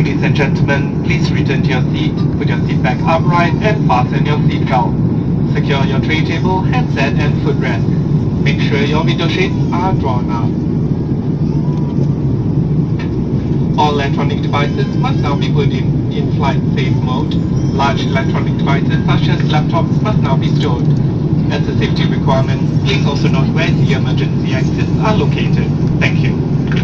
Ladies and gentlemen, please return to your seat, put your seat back upright and fasten your seat belt. Secure your tray table, handset and footrest. Make sure your window shades are drawn up. All electronic devices must now be put in flight safe mode. Large electronic devices such as laptops must now be stored. As a safety requirement, please also note where the emergency exits are located. Thank you.